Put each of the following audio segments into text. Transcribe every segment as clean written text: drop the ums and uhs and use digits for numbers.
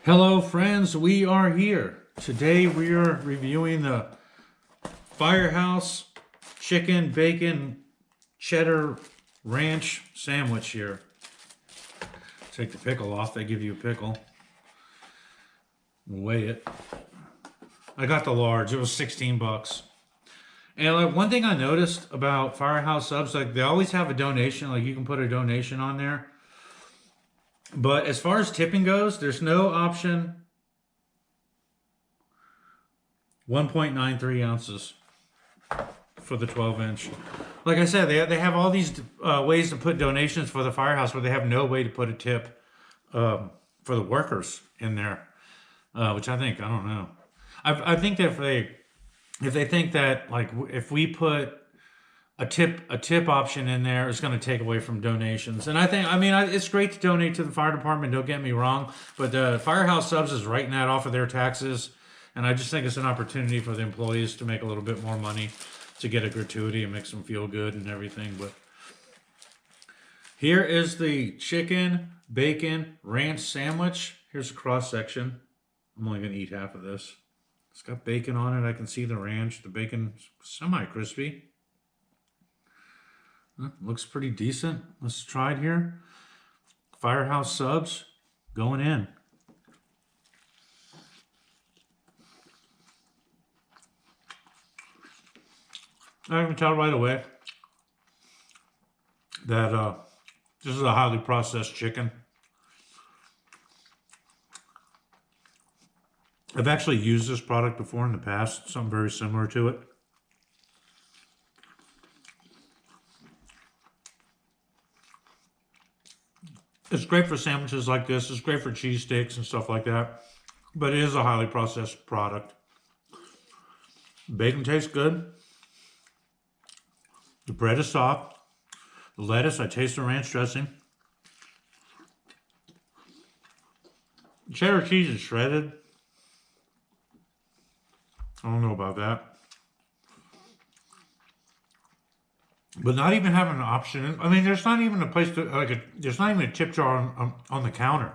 Hello, friends. We are here. Today we are reviewing the Firehouse chicken, bacon, cheddar ranch sandwich here. Take the pickle off. They give you a pickle. Weigh it. I got the large. It was 16 bucks. And like one thing I noticed about Firehouse subs, like they always have a donation. Like you can put a donation on there. But as far as tipping goes, there's no option 1.93 ounces for the 12-inch. Like I said, they have all these ways to put donations for the Firehouse where they have no way to put a tip for the workers in there, which I don't know. I think that if they think that like if we put a tip option in there, it's going to take away from donations. And it's great to donate to the fire department. Don't get me wrong, but the Firehouse subs is writing that off of their taxes. And I just think it's an opportunity for the employees to make a little bit more money, to get a gratuity and makes them feel good and everything. But here is the chicken, bacon, ranch sandwich. Here's a cross section. I'm only going to eat half of this. It's got bacon on it. I can see the ranch. The bacon's semi-crispy. Looks pretty decent. Let's try it here. Firehouse subs going in. I can tell right away that this is a highly processed chicken. I've actually used this product before in the past, something very similar to it. It's great for sandwiches like this. It's great for cheesesteaks and stuff like that. But it is a highly processed product. Bacon tastes good. The bread is soft. The lettuce, I taste the ranch dressing. Cheddar cheese is shredded. I don't know about that. But not even having an option. I mean, there's not even a place to, there's not even a tip jar on the counter.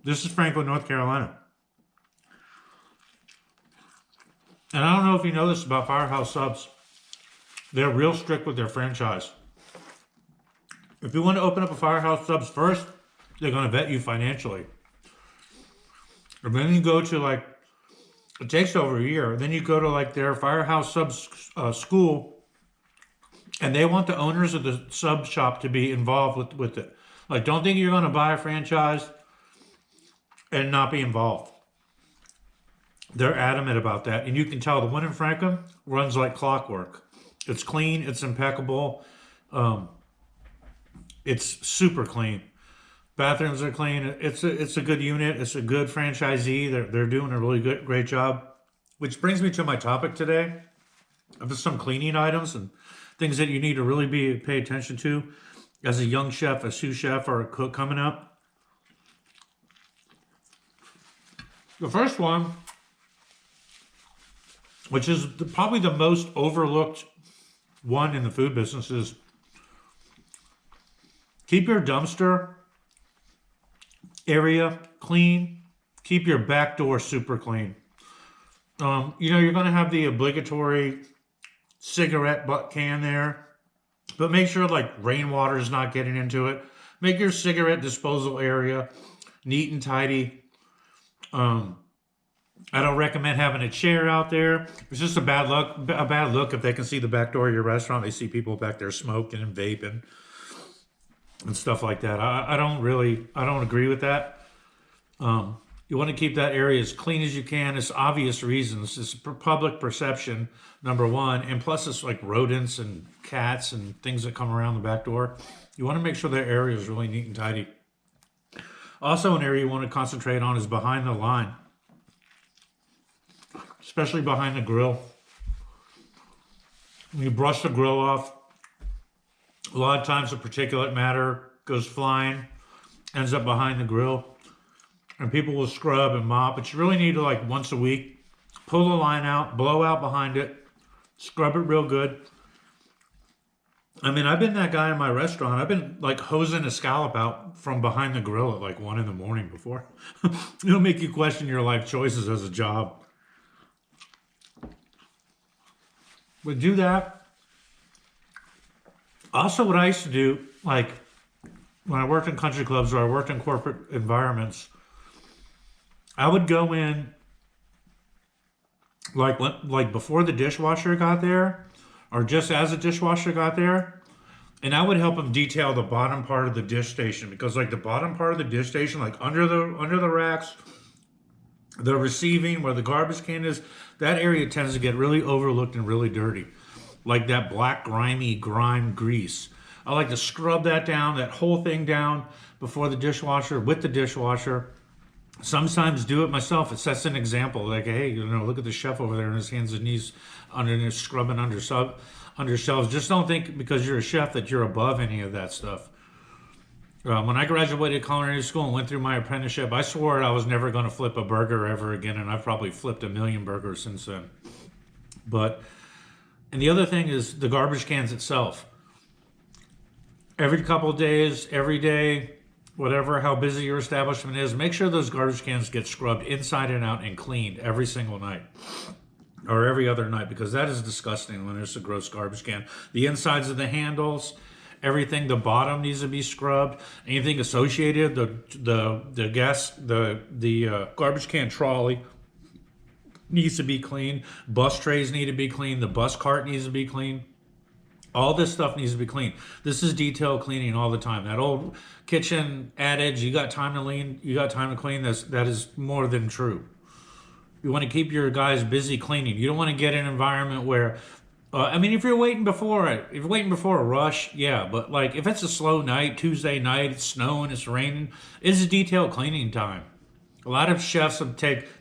This is Franklin, North Carolina. And I don't know if you know this about Firehouse subs. They're real strict with their franchise. If you want to open up a Firehouse subs first, they're going to vet you financially. And then you go to like, it takes over a year. Then you go to like their Firehouse subs school, and they want the owners of the sub shop to be involved with it. Like, don't think you're going to buy a franchise and not be involved. They're adamant about that. And you can tell the one in Franklin runs like clockwork. It's clean. It's impeccable. It's super clean. Bathrooms are clean. It's a good unit. It's a good franchisee. They're doing a really great job. Which brings me to my topic today of some cleaning items and things that you need to really pay attention to as a young chef, a sous chef, or a cook coming up. The first one, which is probably the most overlooked one in the food business, is keep your dumpster area clean. Keep your back door super clean. You're going to have the obligatory cigarette butt can there, but make sure like rainwater is not getting into it. Make your cigarette disposal area neat and tidy. I don't recommend having a chair out there. It's just a bad look if they can see the back door of your restaurant. They see people back there smoking and vaping and stuff like that. I don't agree with that. You want to keep that area as clean as you can. It's obvious reasons. It's public perception, number one. And plus it's like rodents and cats and things that come around the back door. You want to make sure that area is really neat and tidy. Also, an area you want to concentrate on is behind the line, especially behind the grill. When you brush the grill off, a lot of times the particulate matter goes flying, ends up behind the grill. And people will scrub and mop, but you really need to, like, once a week, pull the line out, blow out behind it, scrub it real good. I mean, I've been that guy in my restaurant. I've been like hosing a scallop out from behind the grill at like 1 in the morning before. It'll make you question your life choices as a job. But do that. Also, what I used to do, like when I worked in country clubs or I worked in corporate environments, I would go in like before the dishwasher got there, or just as the dishwasher got there, and I would help them detail the bottom part of the dish station, because like the bottom part of the dish station, like under the racks, the receiving where the garbage can is, that area tends to get really overlooked and really dirty, like that black grimy grime grease. I like to scrub that down, that whole thing down before the dishwasher, with the dishwasher. Sometimes do it myself. It sets an example. Like, hey, look at the chef over there on his hands and knees, underneath, scrubbing under shelves. Just don't think because you're a chef that you're above any of that stuff. When I graduated culinary school and went through my apprenticeship, I swore I was never going to flip a burger ever again, and I've probably flipped a million burgers since then. And the other thing is the garbage cans itself. Every couple of days, every day, whatever, how busy your establishment is, make sure those garbage cans get scrubbed inside and out and cleaned every single night or every other night, because that is disgusting when there's a gross garbage can. The insides of the handles, everything, the bottom needs to be scrubbed. Anything associated, the garbage can trolley needs to be cleaned. Bus trays need to be cleaned. The bus cart needs to be cleaned. All this stuff needs to be cleaned. This is detailed cleaning all the time. That old kitchen adage, you got time to clean, you got time to clean, that is more than true. You want to keep your guys busy cleaning. You don't want to get an environment where, if you're waiting before a rush, yeah, but like if it's a slow night, Tuesday night, it's snowing, it's raining, it's detailed cleaning time. A lot of chefs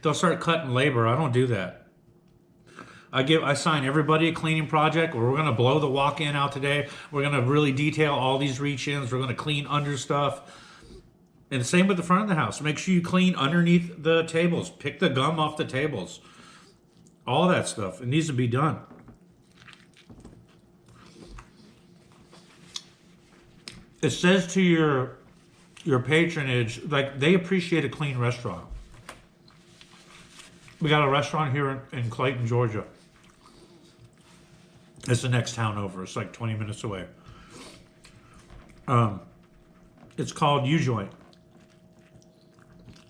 they'll start cutting labor. I don't do that. I sign everybody a cleaning project where we're going to blow the walk-in out today. We're going to really detail all these reach-ins. We're going to clean under stuff. And the same with the front of the house. Make sure you clean underneath the tables. Pick the gum off the tables. All that stuff. It needs to be done. It says to your patronage, like, they appreciate a clean restaurant. We got a restaurant here in Clayton, Georgia. It's the next town over. It's like 20 minutes away. It's called U-Joint.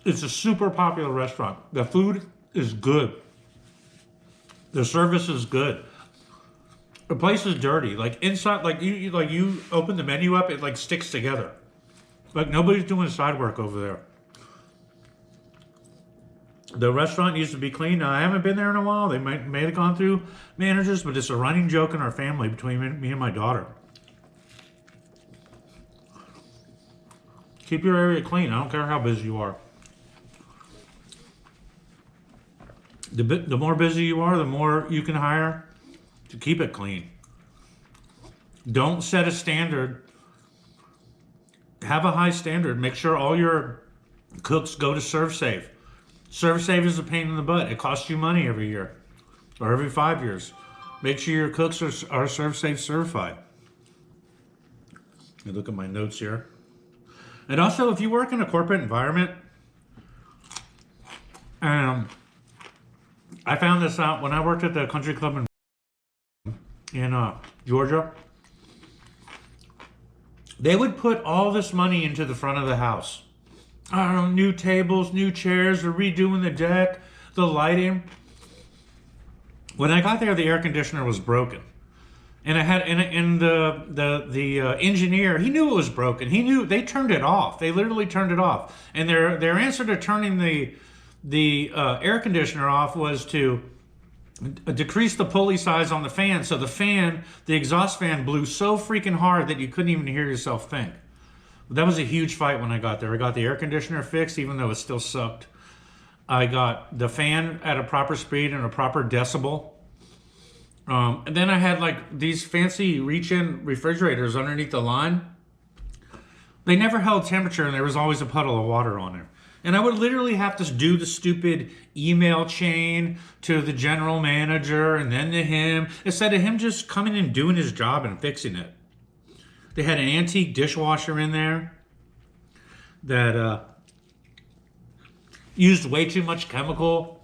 It's a super popular restaurant. The food is good. The service is good. The place is dirty. Like inside, like you open the menu up, it like sticks together. Like nobody's doing side work over there. The restaurant used to be clean. Now, I haven't been there in a while. They may have gone through managers, but it's a running joke in our family between me and my daughter. Keep your area clean. I don't care how busy you are. The more busy you are, the more you can hire to keep it clean. Don't set a standard. Have a high standard. Make sure all your cooks go to ServSafe. ServSafe is a pain in the butt. It costs you money every year or every 5 years. Make sure your cooks are ServSafe certified. You look at my notes here. And also, if you work in a corporate environment, I found this out when I worked at the country club in Georgia. They would put all this money into the front of the house. I don't know, new tables, new chairs, they're redoing the deck, the lighting. When I got there, the air conditioner was broken. And the engineer, he knew it was broken. He knew they turned it off. They literally turned it off. And their answer to turning the air conditioner off was to decrease the pulley size on the fan. So the exhaust fan blew so freaking hard that you couldn't even hear yourself think. That was a huge fight when I got there. I got the air conditioner fixed, even though it still sucked. I got the fan at a proper speed and a proper decibel. And then I had like these fancy reach-in refrigerators underneath the line. They never held temperature, and there was always a puddle of water on there. And I would literally have to do the stupid email chain to the general manager and then to him, instead of him just coming and doing his job and fixing it. They had an antique dishwasher in there that used way too much chemical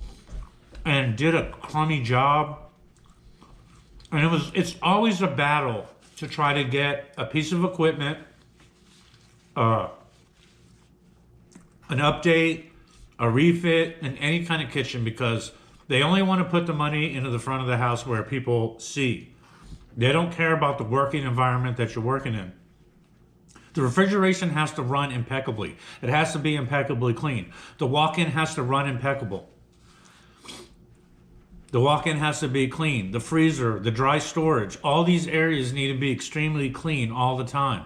and did a crummy job. And it's always a battle to try to get a piece of equipment, an update, a refit in any kind of kitchen, because they only want to put the money into the front of the house where people see. They don't care about the working environment that you're working in. The refrigeration has to run impeccably. It has to be impeccably clean. The walk-in has to run impeccable. The walk-in has to be clean. The freezer, the dry storage, all these areas need to be extremely clean all the time.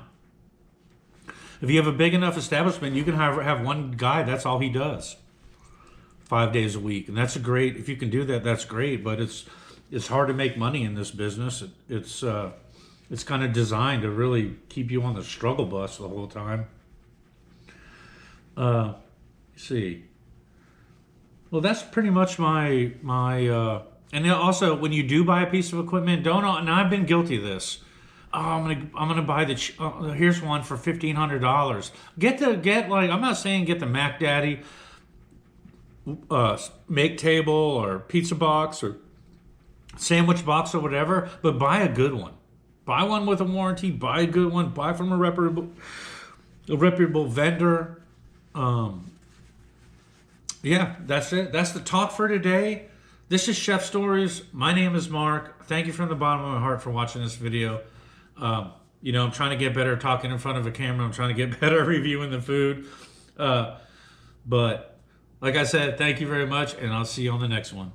If you have a big enough establishment, you can have one guy, that's all he does. 5 days a week. And that's great. If you can do that, that's great. But it's hard to make money in this business. It's kind of designed to really keep you on the struggle bus the whole time. Let's see. Well, that's pretty much my and then also when you do buy a piece of equipment, don't, and I've been guilty of this. Oh, I'm gonna buy here's one for $1,500. Get like, I'm not saying get the Mac Daddy make table or pizza box or sandwich box or whatever, but buy a good one. Buy one with a warranty. Buy a good one. Buy from a reputable vendor. Yeah, that's it. That's the talk for today. This is Chef Stories. My name is Mark. Thank you from the bottom of my heart for watching this video. You know, I'm trying to get better at talking in front of a camera. I'm trying to get better at reviewing the food. But like I said, thank you very much, and I'll see you on the next one.